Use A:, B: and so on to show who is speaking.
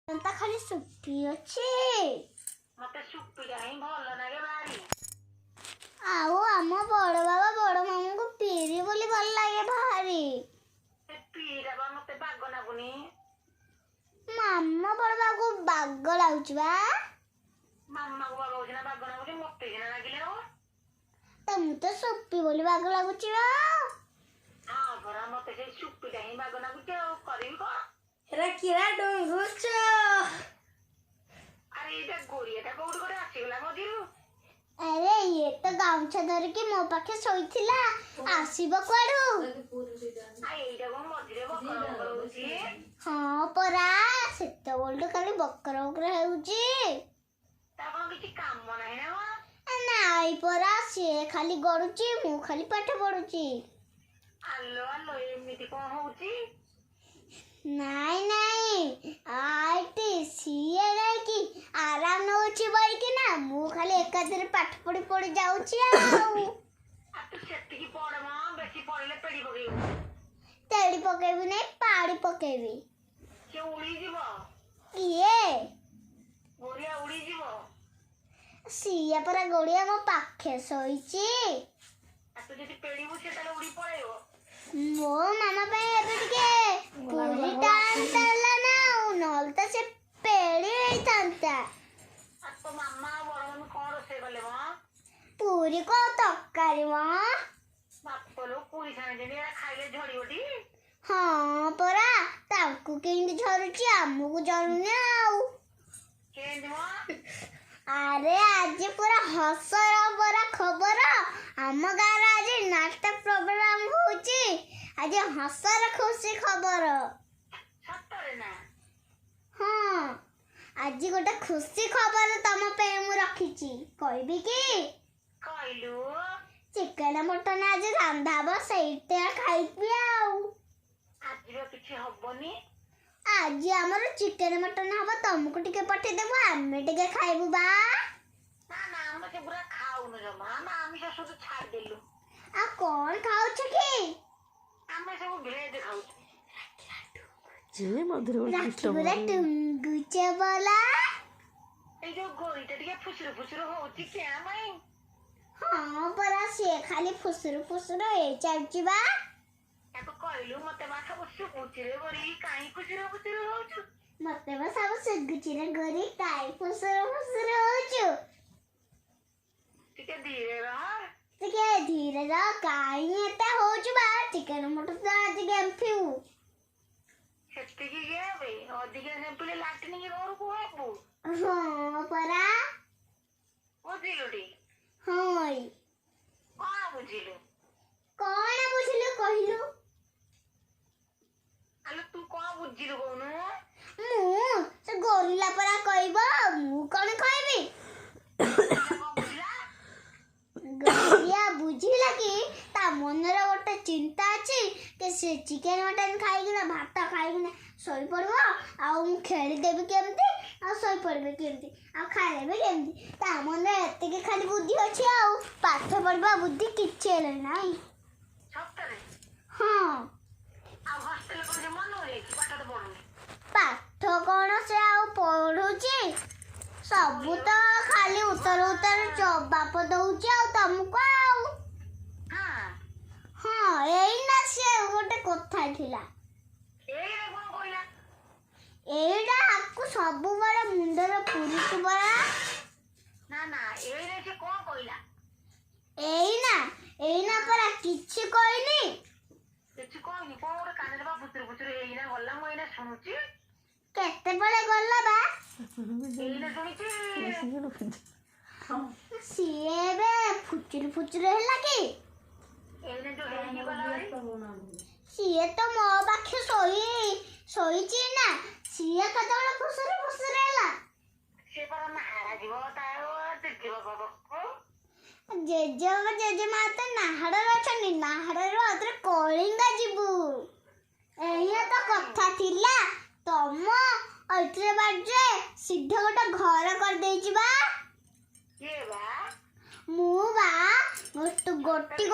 A: ତା ଖାଲି ସୁପି ଅଛି।
B: ମତେ ସୁପିଟା ହିଁ ଭଲ ଲାଗେ ଭାରି।
A: ଆଉ ଆମ ବଡ ବାବା ବଡ ମାମୁଙ୍କୁ ପିରି ବୋଲି ଭଲ ଲାଗେ ଭାରି।
B: ସେ ପିରା ବା ମତେ ବାଗ ଲାଗୁନି।
A: ମାମା ବଡ ବାବାକୁ ବାଗ ଲାଗୁଛି ବା।
B: ମାମାକୁ ବାଗ ହଉଛି ନା ବାଗ ଲାଗୁଛି ମତେ ସିନା ଲାଗିଲେ ହବ।
A: ତମକୁ ତ ସୁପି ବୋଲି ବାଗ ଲାଗୁଛି ବା।
B: ହଁ ପରା ମତେ ସେଇ ସୁପିଟା ହିଁ ବାଗ ଲାଗୁଛି ଆଉ କରିବି କଣ?
A: ହେରା କିରା ଡୁଙ୍ଗୁଛ?
B: ଆରେ ଏଇଟା ଗୋଡିଆଟା କୋଉଠି ଗୋଟେ ଆସିଗଲା ମଝିରୁ।
A: ଆରେ ଇଏ ତ ଗାମୁଛା ଧରିକି ମୋ ପାଖେ ଶୋଇଥିଲା, ଆସିବ କୁଆଡୁ?
B: ଏଇଟା କଣ ମଝିରେ ବକର ବକର ହଉଛି?
A: ହଁ ପରା ସେତେବେଳଠୁ ଖାଲି ବକର ବକର ହେଉଛି।
B: ତାର କଣ କିଛି କାମ ନାହିଁ ନା କଣ?
A: ନାଇଁ ପରା ସିଏ ଖାଲି ଗଡୁଛି, ମୁଁ ଖାଲି ପାଠ ପଢୁଛି।
B: ଆଲୋ ଆଲୋ ଏମିତି କଣ ହଉଛି?
A: ନାଇଁ ଆଇଟି ସିଏ ଯାଇକି ଆରାମ ନଉଛି ବଇକି ନା, ମୁଁ ଖାଲି ଏକାଥରେ ପାଠ ପଢି ପଢି ଯାଉଛି ଆଉ।
B: ତୁ ସେତିକି ପଢ ମ, ବେଶୀ ପଢିଲେ ପେଡି ପକେଇବୁ।
A: ତେଡି ପକେଇବି ନାଇଁ ପାଡି ପକେଇବି।
B: ସେ ଉଡିଯିବ।
A: କିଏ?
B: ଗୋଡିଆ ଉଡିଯିବ।
A: ସିଏ ପରା ଗୋଡିଆ ମୋ ପାଖେ ଶୋଇଛି।
B: ତୁ ଯଦି ପେଡିବୁ ସେ ତାହେଲେ ଉଡି ପଳେଇବ।
A: ମୋ ମାମା ପାଇଁ ଏବେ ଟିକେ ପୁରୀ ଟାଇମ୍ ହେଲା ନା, ଆଉ ନହେଲେ ତ ସେ ପେଡି ହେଇଥାନ୍ତା।
B: ତୋ ମାମା ଆଉ ବଡ ମାମି କଣ ରୋଷେଇ କଲେ ମ?
A: ପୁରୀ କୁ ତରକାରୀ ମ।
B: ବାପଲୋ ପୁରୀ ଛାଣିଛନ୍ତି, ଏରା ଖାଇଲେ ଝଡିବଟି?
A: ହଁ ପରା ତାଙ୍କୁ କେମିତି ଝରୁଛି ଆମକୁ ଝରୁନି ଆଉ।
B: କେମିତି ମ?
A: ଆରେ ଆଜି ପୁରା ହସର ପରା ଖବର। ଆମ ଗାଁରେ ଆଜି ନାଟକ ପ୍ରୋଗ୍ରାମ ହଉଛି। ଆଜି ହସର ଖୁସି ଖବର।
B: ସତରେ ନା?
A: ହଁ ଆଜି ଗୋଟେ ଖୁସି ଖବର ତମ ପାଇଁ ମୁଁ ରଖିଛି, କହିବି କି?
B: କହିଲୁ।
A: ଚିକେନ ମଟନ ଆଜି ରନ୍ଧା ହବ, ସେଇଟା ଖାଇବି ଆଉ।
B: ଆଜି ବା କିଛି ହବନି।
A: ଆଜି ଆମର ଚିକେନ ମଟନ ହବ, ତମକୁ ଟିକେ ପଠେଇଦେବୁ, ଆମେ ଟିକେ ଖାଇବୁ ବା।
B: ନା ନା ଆମେ ସେଗୁରା ଖାଉନୁ ଜମା, ଆମେ ଆମିଷ ସବୁ ଛାଡିଦେଲୁ।
A: ଆଉ କଣ ଖାଉଛ କି?
B: ଆମେ ସବୁ ଭେଜ ଖାଉଛୁ।
A: ରାକ୍ଷୀପୁରା ଟୁଙ୍ଗୁଚ ବଲା।
B: ଏଇ ଯୋଉ ଗୋଇଟା ଟିକେ ଫୁସୁରୁ ଫୁସୁରୁ ହଉଛି କିଆ ପାଇଁ?
A: ହଁ ପରା ସିଏ ଖାଲି ଫୁସୁରୁ ଫୁସୁରୁ ହେଇ ଚାଲିଛି ବା।
B: ତାକୁ କହିଲୁ ମତେ ବା ସବୁ ଶୁଭୁଚିରେ ଗୋରି, କାହିଁ ଫୁସୁରୁ ଫୁସୁରୁ ହଉଛୁ?
A: ମତେ ବା ସବୁ ଶୁଭୁଚିରେ ଗୋରି, କାଇଁ ଫୁସୁରୁ ଫୁସୁରୁ ହଉଛୁ?
B: ଟିକେ ଧୀରେ ରହ।
A: ଟିକେ ଧୀରେ ରହ, କାଇଁ ଏତେ ହଉଛୁ ବା? ଚିକେନ ମଟନ ତ ଆଜି ଗେମ୍ଫିବୁ।
B: ସେତିକି ଗେବେ, ଅଧିକା ଗେମ୍ପିଲେ ଲାଟିନିକି ଘରକୁ ହବୁ।
A: ହଁ ପରା।
B: ବୁଝିଲୁଟି?
A: ହଁ।
B: କଣ ବୁଝିଲୁ?
A: କଣ ବୁଝିଲୁ କହିଲୁ?
B: ଆଲୋ ତୁ କଣ ବୁଝିଲୁ କହୁନୁ?
A: ମୁଁ ସେ ଗୋରିଲା ପରା କହିବ, ମୁଁ କଣ କହିବି?
B: କଣ ବୁଝିଲା?
A: ଗୋରିଆ ବୁଝିଲା କି ତା ମନରେ ଗୋଟେ ଚିନ୍ତା ଅଛି କି ସେ ଚିକେନ ମଟନ ଖାଇକିନା ଭାତ ଖାଇକିନା ଶୋଇପଡିବ, ଆଉ ମୁଁ ଖେଳିଦେବି କେମିତି, ଆଉ ଶୋଇପଡିବି କେମିତି, ଆଉ ଖାଇଦେବି କେମିତି। ତା ମନରେ ଏତିକି ଖାଲି ବୁଦ୍ଧି ଅଛି, ଆଉ ପାଠ ପଢିବା ବୁଦ୍ଧି କିଛି ହେଲେ ନାହିଁ।
B: ସତରେ?
A: ହଁ।
B: ଆଉ ହଷ୍ଟେଲ କଣ ସେ ମନ ହେଇଯାଇଛି, ପାଠ ତ ପଢୁନି?
A: ପାଠ କଣ ସେ ଆଉ ପଢୁଛି, ସବୁ ତ ଖାଲି ଉତ୍ତର ଜବାବ ଦଉଛି ଆଉ ତମକୁ ଆଉ। ହଁ ଏଇନା ସିଏ ଗୋଟେ କଥା ଥିଲା।
B: ଏଇଟା କଣ କହିଲା?
A: ଏଇଟା ଆକୁ ସବୁବେଳେ ମୁଣ୍ଡରେ ପୁରୁଛୁ ପରା।
B: ନା ନା ଏଇଟା ସେ କଣ କହିଲା?
A: ଏଇନା ପରା କିଛି କହିନି।
B: କିଛି କହିନି, କଣ ଗୋଟେ କାନରେ ବା ଫୁସୁରୁ ଫୁସୁରୁ ଏଇନା ଗଲା, ମୁଁ ଏଇନା ଶୁଣୁଛି।
A: କେତେବେଳେ ଗଲା ବା?
B: ଏଇନା ଶୁଣିଛି।
A: ସିଏ ଏବେ ଫୁଚୁରୁ ଫୁଚୁରୁ ହେଲା କି?
B: ଏଇନା ଯୋଉ ହେଇକି ଗଲା ଭାରି।
A: ସିଏ ତ ମୋ ପାଖେ ଶୋଇଛି ନା, ସିଏ କେତେବେଳେ ଫୁସୁରୁ ଫୁସୁରୁ ହେଲା?
B: ସେ ପରା ନାହାରା ଯିବ ତାର ଜେଜେବାପା ପାଖକୁ।
A: ଜେଜେବାପା ଜେଜେମା ତ ନାହାଡରେ ଅଛନ୍ତି, ନାହାଡରୁ ଆଉଥରେ କଳିଙ୍ଗା ଯିବୁ। ଏଇଆ ତ କଥା ଥିଲା। ତମ ଏଥିରେ ବାଡରେ ସିଧା ଗୋଟେ ଘର କରିଦେଇଛି ବା।
B: କିଏ ବା?
A: ମୁଁ ବା ଗୋଟି